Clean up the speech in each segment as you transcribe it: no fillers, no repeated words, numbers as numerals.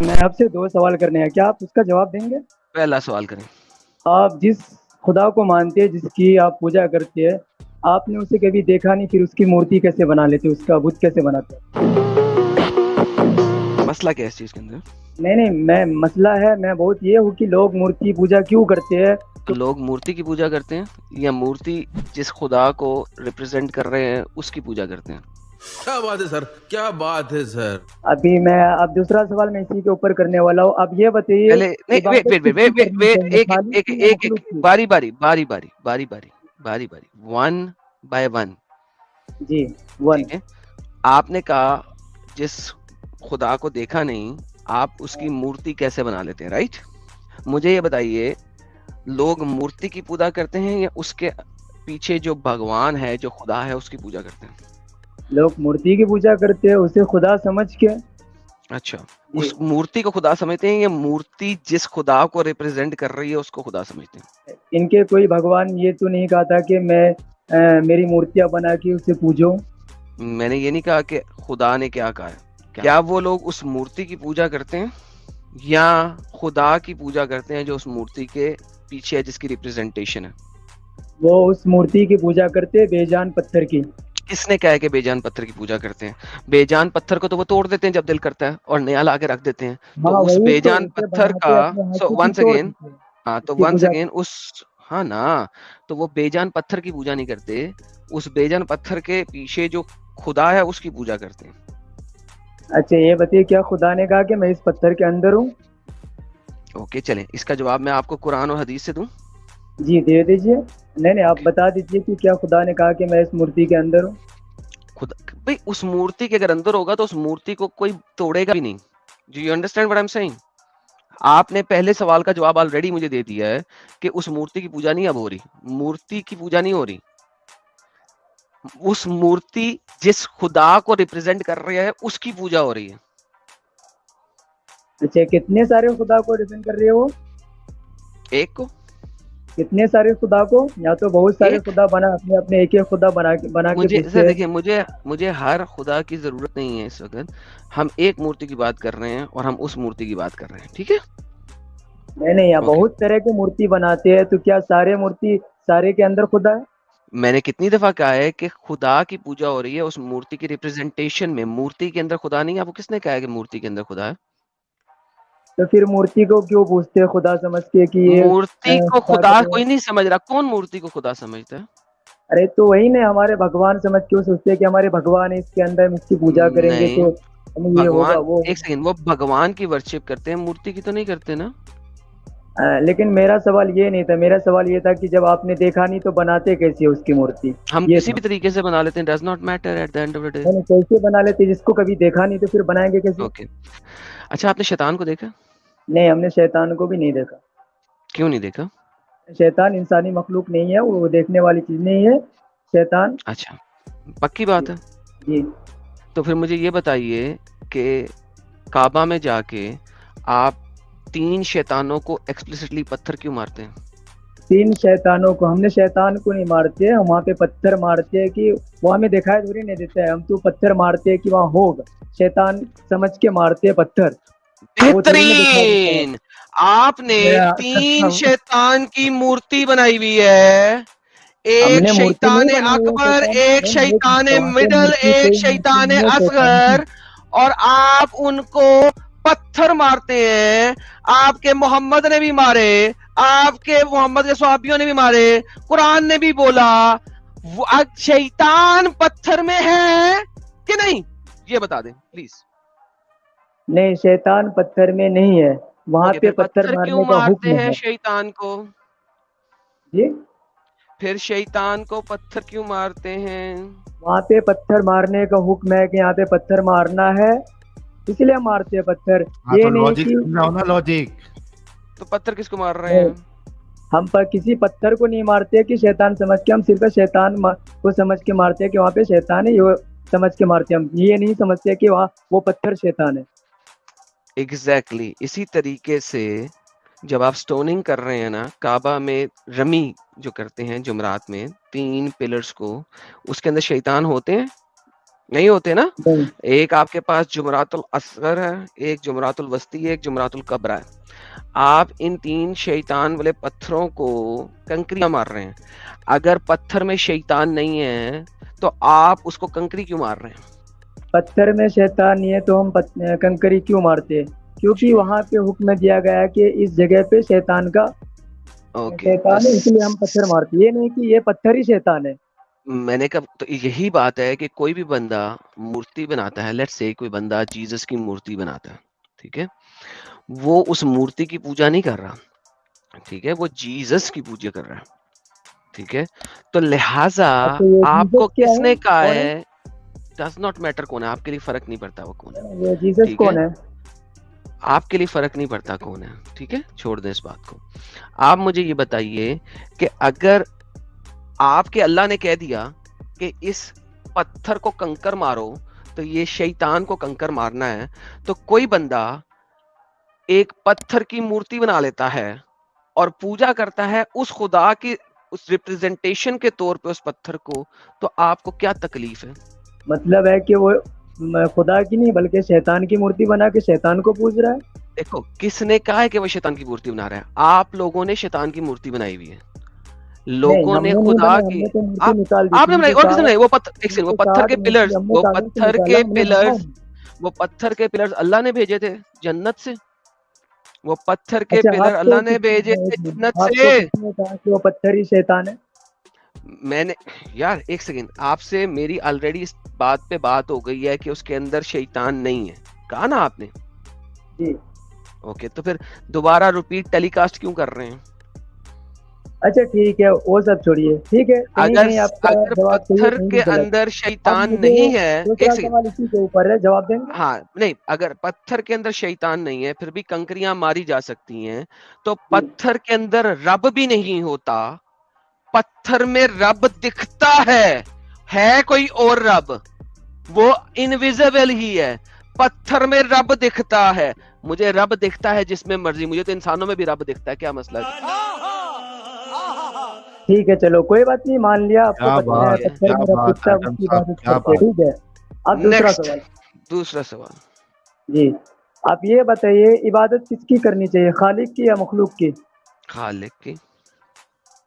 میں آپ سے 2 سوال کرنے ہیں، کیا آپ اس کا جواب دیں گے؟ پہلا سوال کریں. آپ جس خدا کو مانتے ہیں، جس کی آپ پوجا کرتے ہیں، آپ نے اسے کبھی دیکھا نہیں، پھر اس کی مورتی کیسے بنا لیتے، اس کا بت کیسے بناتے ہیں؟ مسئلہ کیا ہے اس چیز کے اندر؟ نہیں، میں مسئلہ ہے، میں بہت یہ ہوں کہ لوگ مورتی پوجا کیوں کرتے ہیں؟ تو لوگ مورتی کی پوجا کرتے ہیں یا مورتی جس خدا کو ریپرزینٹ کر رہے ہیں اس کی پوجا کرتے ہیں؟ کیا بات ہے سر، کیا بات ہے سر. ابھی میں اب دوسرا سوال میں اسی کے اوپر کرنے والا ہوں. اب یہ بتائیے، پہلے نہیں، ویٹ عبادت ویٹ کس ویٹ کی ویٹ کرنی ویٹ چاہیے، ایک خالق ایک کی یا ایک ایک مخلوق کی؟ باری باری باری باری باری باری باری باری 1 by 1. G, one. ٹھیک ہے. آپ نے کہا جس خدا کو دیکھا نہیں آپ اس کی مورتی کیسے بنا لیتے ہیں، رائٹ؟ مجھے یہ بتائیے، لوگ مورتی کی پوجا کرتے ہیں یا اس کے پیچھے جو بھگوان ہے، جو خدا ہے، اس کی پوجا کرتے ہیں؟ لوگ مورتی کی پوجا کرتے ہیں اسے خدا سمجھ کے. اچھا، جی، اس مورتی کو خدا سمجھتے ہیں یا مورتی جس خدا کو ریپرزینٹ کر رہی ہے اس کو خدا سمجھتے ہیں؟ ان کے کوئی بھگوان یہ تو نہیں کہا تھا کہ میں میری مورتیاں بنا کے اسے پوجو. میں نے یہ نہیں کہا کہ خدا نے کیا کہا ہے. کیا وہ لوگ اس مورتی کی پوجا کرتے ہیں یا خدا کی پوجا کرتے ہیں جو اس مورتی کے پیچھے ہے، جس کی ریپرزینٹیشن ہے؟ وہ اس مورتی کی پوجا کرتے بے جان پتھر کی. کس نے کہا ہے کہ بے جان پتھر کی پوجا کرتے ہیں؟ بے جان پتھر کو تو وہ توڑ دیتے ہیں جب دل کرتا ہے اور نیا لا کے رکھ دیتے ہیں. ہاں، تو اس وہی بے تو جان اسے پتھر کا بناتے اپنے ہاتھوں سے ونس توڑ اگین، دیتے ہیں، ہاں اس تو کی ونس پوجا. اگین اس، ہاں نا، تو وہ بے جان پتھر کی پوجا نہیں کرتے، اس بے جان پتھر کے پیچھے جو خدا ہے اس کی پوجا کرتے ہیں. اچھا یہ بتائیے، کیا خدا نے کہا کہ میں اس پتھر کے اندر ہوں؟ اوکے چلیں، اس کا جواب میں آپ کو قرآن اور حدیث سے دوں. جی دے دیجئے. نہیں، آپ بتا دیجئے کہ کیا خدا نے کہا کہ میں اس مورتی کے اندر ہوں؟ خدا بھائی اس مورتی کے اگر اندر ہوگا تو اس مورتی کو کوئی توڑے گا بھی نہیں. Do you understand what I'm saying؟ آپ نے پہلے سوال کا جواب آلریڈی مجھے دے دیا ہے کہ اس مورتی کی پوجا نہیں اب ہو رہی. مورتی کی پوجا نہیں ہو رہی، اس مورتی جس خدا کو ریپرزینٹ کر رہی ہے اس کی پوجا ہو رہی ہے. اچھا، کتنے سارے خدا کو ریپرزینٹ کر رہے ہو؟ ایک کو. کتنے سارے خدا کو؟ یا تو بہت سارے ایک، خدا بنا اپنے اپنے ایک ایک خدا بنا کے مجھے سر پوچھتے ہیں. دیکھیں، مجھے ہر خدا کی ضرورت نہیں ہے اس وقت. ہم ایک مورتی کی بات کر رہے ہیں اور ہم اس مورتی کی بات کر رہے ہیں، ٹھیک ہے؟ نہیں، یا اوکے. بہت طرح کی مورتی بناتے ہیں، تو کیا سارے مورتی سارے کے اندر خدا ہے؟ میں نے کتنی دفعہ کہا ہے کہ خدا کی پوجا ہو رہی ہے اس مورتی کی ریپرزینٹیشن میں، مورتی کے اندر خدا نہیں ہے. آپ کو کس نے کہا ہے کہ مورتی کے اندر خدا ہے؟ تو پھر مورتی کو کیوں پوچھتے ہیں خدا سمجھ کے کہ یہ مورتی کو خدا خدا کر رہے کوئی ہیں؟ نہیں سمجھ رہا. کون مورتی کو خدا سمجھتا ہے؟ ارے تو وہی نے ہمارے بھگوان سمجھ کے وہ سوچتے ہیں کہ ہمارے بھگوان ہے، اس کے اندر ہم اس کی پوجا کریں گے نہیں، تو ہمیں یہ ہوگا بھگوان، وہ ایک ہوگا. سیکنڈ، وہ بھگوان کی ورشپ کرتے ہیں، مورتی کی تو نہیں کرتے نا. لیکن میرا سوال یہ نہیں تھا، میرا سوال یہ تھا کہ جب آپ نے دیکھا نہیں تو بناتے کیسے اس کی مورتی؟ ہم یہ کسی تھا. بھی طریقے سے بنا لیتے ہیں، does not matter at the end of the day. نہیں، کیسے بنا لیتے؟ جس کو کبھی دیکھا نہیں تو پھر بنائیں گے کیسے؟ اوکے. اچھا، آپ نے شیطان کو دیکھا؟ نہیں، ہم نے شیطان کو بھی نہیں دیکھا. کیوں نہیں دیکھا؟ شیطان انسانی مخلوق نہیں ہے، وہ دیکھنے والی چیز نہیں ہے شیطان. اچھا، پکی جی. بات ہے. جی. تو پھر مجھے یہ بتائیے کہ کعبہ میں جا کے آپ 3 شیطانوں کو ایکسپلسٹلی پتھر کیوں مارتے ہیں؟ 3 شیطانوں کو ہم نے شیطان کو نہیں مارتے، ہم وہاں پہ پتھر مارتے ہیں کہ وہ ہمیں دکھائی تھوڑی نہیں دیتا ہے، ہم تو پتھر مارتے ہیں کہ وہاں ہوگا. شیطان سمجھ کے مارتے ہیں پتھر، وہ تھوڑی نہ دکھائی دیتا بہترین. آپ نے ہے. 3 شیطان کی مورتی بنائی ہوئی ہے، ہم ایک نے مورتی شیطان نہیں بنائی ہے اکبر، شیطان. ایک نہیں، شیطان وہاں پہ مڈل، مورتی ایک کوئی مورتی شیطان نہیں ہے شیطان کی. اصغر، اور آپ ان کو پتھر مارتے ہیں. آپ کے محمد نے بھی مارے، آپ کے محمد کے صحابیوں نے بھی مارے، قرآن نے بھی بولا. شیطان پتھر میں ہے کہ نہیں؟ یہ بتا دیں پلیز. نہیں، شیطان پتھر میں نہیں ہے، وہاں اوکے، پہ پھر پتھر پتھر کیوں مارنے کا مارتے حکم ہیں ہے. شیطان کو؟ جی. پھر شیطان کو پتھر کیوں مارتے ہیں؟ وہاں پہ پتھر مارنے کا حکم ہے کہ یہاں پہ پتھر مارنا ہے، اس لیے مارتے ہیں پتھر. ہاں یہ تو نہیں لوجک کہ سمجھاؤ نا، لوجک. تو پتھر کس کو مار رہے نہیں، ہیں؟ ہم پر کسی پتھر کو نہیں مارتے کہ شیطان سمجھ کے، ہم صرف شیطان کو سمجھ کے مارتے ہیں کہ وہاں پہ شیطان ہے، یہ سمجھ کے مارتے ہیں. ہم یہ نہیں سمجھتے کہ وہاں وہ پتھر شیطان ہے. ایگزیکٹلی. اسی طریقے سے جب آپ سٹوننگ کر رہے ہیں نا، کعبہ میں رمی جو کرتے ہیں جمرات میں 3 پلرز کو، اس کے اندر شیطان ہوتے ہیں نہیں ہوتے نا. نہیں. ایک آپ کے پاس جمرات الاصغر ہے, ایک جمرات الوسطی ہے, ایک جمرات الکبریٰ ہے. آپ ان 3 شیطان والے پتھروں کو کنکریاں مار رہے ہیں. اگر پتھر میں شیطان نہیں ہے تو آپ اس کو کنکری کیوں مار رہے ہیں؟ پتھر میں شیطان نہیں ہے تو ہم کنکری کیوں مارتے ہیں؟ کیونکہ وہاں پہ حکم دیا گیا ہے کہ اس جگہ پہ شیطان کا شیطان ہے, اس لیے ہم پتھر مارتے. یہ نہیں کہ یہ پتھر ہی شیطان ہے. میں نے کہا تو یہی بات ہے کہ کوئی بھی بندہ مورتی بناتا ہے, لیٹ سے کوئی بندہ جیزس کی مورتی بناتا ہے, ٹھیک ہے, وہ اس مورتی کی پوجا نہیں کر رہا, ٹھیک ہے, وہ جیزس کی پوجا کر رہا ہے, ٹھیک ہے. تو لہٰذا اچھا, یہ آپ کو جیسس کیا کس ہے, نے کہا کون ہے ہے, ڈز ناٹ میٹر کون ہے, آپ کے لیے فرق نہیں پڑتا وہ کون ہے, یہ جیسس ٹھیک ہے, کون ہے؟ آپ کے لیے فرق نہیں پڑتا کون ہے, ٹھیک ہے, چھوڑ دیں اس بات کو. آپ مجھے یہ بتائیے کہ اگر آپ کے اللہ نے کہہ دیا کہ اس پتھر کو کنکر مارو, تو یہ شیطان کو کنکر مارنا ہے, تو کوئی بندہ ایک پتھر کی مورتی بنا لیتا ہے اور پوجا کرتا ہے اس خدا کی اس ریپرزنٹیشن کے طور پہ اس پتھر کو, تو آپ کو کیا تکلیف ہے؟ مطلب ہے کہ وہ خدا کی نہیں بلکہ شیطان کی مورتی بنا کے شیطان کو پوج رہا ہے. دیکھو کس نے کہا ہے کہ وہ شیطان کی مورتی بنا رہا ہے؟ آپ لوگوں نے شیطان کی مورتی بنائی ہوئی ہے, نہیں, لوگوں ہم نے نے نہیں خدا بنایا, ہم کی نے تو مورتی نکال دی. آپ نے بنائی, اور کس نے بنائی؟ وہ تم نے پتھر کہا کے کہ پلرز, ہم نے کاغذ سے نکالا, ہم نے بنایا نہیں. وہ پتھر کے پلرز اللہ نے بھیجے تھے جنت سے, وہ پتھر کے اچھا, پلر اللہ نے بھیجے تھے جنت آپ کو سے. کس نے کہا کہ وہ پتھر ہی شیطان ہے؟ میں نے یار ایک سیکنڈ, آپ سے میری آلریڈی اس بات پہ بات ہو گئی ہے کہ اس کے اندر شیطان نہیں ہے, کہا نا آپ نے, جی. اوکے, تو پھر دوبارہ ریپیٹ ٹیلی کاسٹ کیوں کر رہے ہیں؟ اچھا ٹھیک ہے, وہ سب چھوڑیے, ٹھیک ہے, کہیں اگر کہیں آپ کا اگر جواب صحیح ہے, پتھر کہیں کے بھی غلط. اندر اب شیطان مجھے نہیں ہے, ایک دوسرا سیکنڈ, سوال اسی کے اوپر ہے, جواب دیں گے؟ ہاں نہیں, اگر پتھر کے اندر شیطان نہیں ہے پھر بھی کنکریاں ماری جا سکتی ہیں, تو پتھر کے اندر رب بھی نہیں ہوتا, پتھر میں رب دکھتا ہے کوئی اور رب, وہ انویزیبل ہی ہے, پتھر میں رب دکھتا ہے. مجھے رب دکھتا ہے جس میں مرضی, مجھے تو انسانوں میں بھی رب دکھتا ہے, کیا مسئلہ ہے؟ ٹھیک ہے, چلو کوئی بات نہیں, مان لیا آپ کو کیا بات ہے, پتھر کیا میں رب بات دکھتا ہے, اس آدم کی صاحب, عبادت کیا کرتے ہیں, بات. ٹھیک ہے. اب دوسرا نیکسٹ, سوال. دوسرا سوال. جی, آپ یہ بتائیے, عبادت کس کی کرنی چاہیے, خالق کی یا مخلوق کی؟ خالق کی.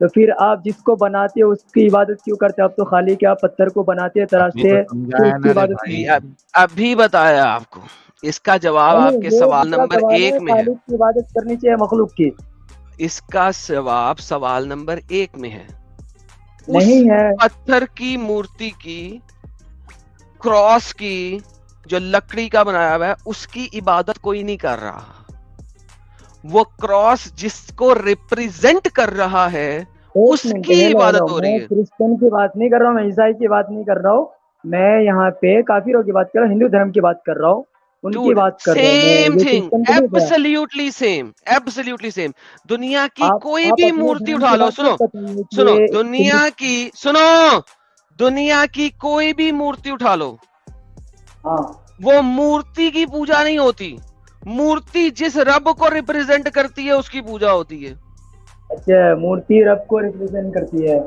تو پھر آپ جس کو بناتے ہیں اس کی عبادت کیوں کرتے ہیں؟ آپ تو خالق ہے, آپ پتھر کو بناتے ہیں, ابھی تراشتے تو ہیں, تو سمجھایا اس کی نا رے عبادت کیوں بھائی. کرتے ہیں؟ ابھی بتایا آپ کو, اس کا جواب نہیں آپ نہیں, کے یہ سوال دوسرا نمبر سوال ہے, 1 میں ہے, خالق کی عبادت کرنی چاہیے مخلوق کی؟ اس کا جواب سوال نمبر 1 میں ہے. اس نہیں ہے. پتھر کی مورتی کی, کراس کی, جو لکڑی کا بنایا ہوا ہے, اس کی عبادت کوئی نہیں کر رہا. وہ کراس جس کو ریپریزنٹ کر رہا ہے ایک اس منٹ, کی ہیلو ہیلو, عبادت ہو میں رہی ہے. کرسچن کی بات نہیں کر رہا ہوں, میں عیسائی کی بات نہیں کر رہا ہوں, میں یہاں پہ کافروں کی بات کر رہا ہوں, ہندو دھرم کی بات کر رہا ہوں, ان کی Dude, بات کر رہا ہوں میں, same یہ thing, کرسچن کو نہیں گیا. absolutely same, absolutely same. دنیا کی کوئی آپ بھی اپنے مورتی دھرم اٹھا کی لو, بات سنو مت بتائیے کہ سنو, یہ ہندو. دنیا کی کوئی بھی مورتی اٹھا لو, ہاں, وہ مورتی کی پوجا نہیں ہوتی, مورتی جس رب کو ریپرزینٹ کرتی ہے اس کی پوجا ہوتی ہے. اچھا, مورتی رب کو ریپرزینٹ کرتی ہے.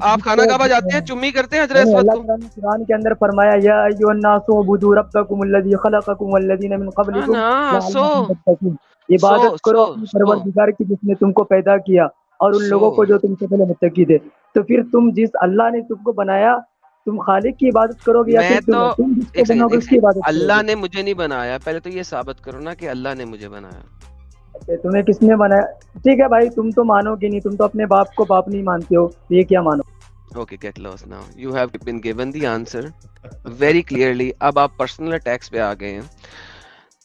آپ خانہ کعبہ جاتے ہیں, چمی کرتے ہیں حجر نہیں, اسود اللہ کو, تعالیٰ نے قرآن کے اندر فرمایا, یا ایھا الناس اعبدوا ربکم الذی خلقکم والذین من ہاں قبلکم نا, لعلکم تتقون. عبادت کرو اپنے پروردگار کی جس نے تم کو پیدا کیا, اور ان لوگوں کو جو تم سے پہلے متقی تھے. تو پھر تم جس اللہ نے تم کو بنایا, تم خالق کی عبادت کرو گے یا میں پھر تو تم جس کو ایک سیکنڈ, بناؤ گے اس کی عبادت کرو اللہ گے؟ نے مجھے نہیں بنایا, پہلے تو یہ ثابت کرو نا کہ اللہ نے مجھے بنایا. اچھا, تمہیں کس نے بنایا؟ ٹھیک ہے بھائی, تم تو مانو گے نہیں, تم تو اپنے باپ کو باپ نہیں مانتے ہو, یہ کیا مانو؟ Okay, get lost now. You have been given the answer very clearly. اب آپ پرسنل اٹیکس پہ آ گئے ہیں,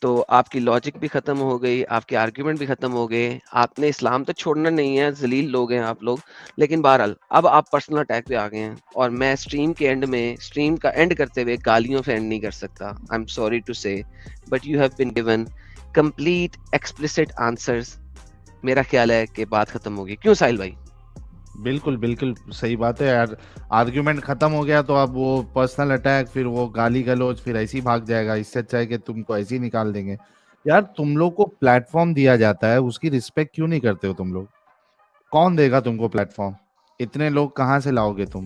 تو آپ کی لاجک بھی ختم ہو گئی, آپ کے آرگیومنٹ بھی ختم ہو گئے. آپ نے اسلام تو چھوڑنا نہیں ہے, ذلیل لوگ ہیں آپ لوگ, لیکن بہرحال اب آپ پرسنل اٹیک پہ آ گئے ہیں, اور میں اسٹریم کے اینڈ میں, اسٹریم کا اینڈ کرتے ہوئے گالیوں پہ اینڈ نہیں کر سکتا. آئی ایم سوری ٹو سے, but you have been given complete explicit answers. میرا خیال ہے کہ بات ختم ہوگی, کیوں ساحل بھائی؟ بالکل بالکل صحیح بات ہے یار, آرگیومنٹ ختم ہو گیا تو اب وہ پرسنل اٹیک, پھر وہ گالی گلوچ, پھر ایسے ہی بھاگ جائے گا. اس سے اچھا ہے کہ تم کو ایسے ہی نکال دیں گے. یار تم لوگ کو پلیٹ فارم دیا جاتا ہے, اس کی رسپیکٹ کیوں نہیں کرتے ہو تم لوگ؟ کون دے گا تم کو پلیٹ فارم؟ اتنے لوگ کہاں سے لاؤ گے تم؟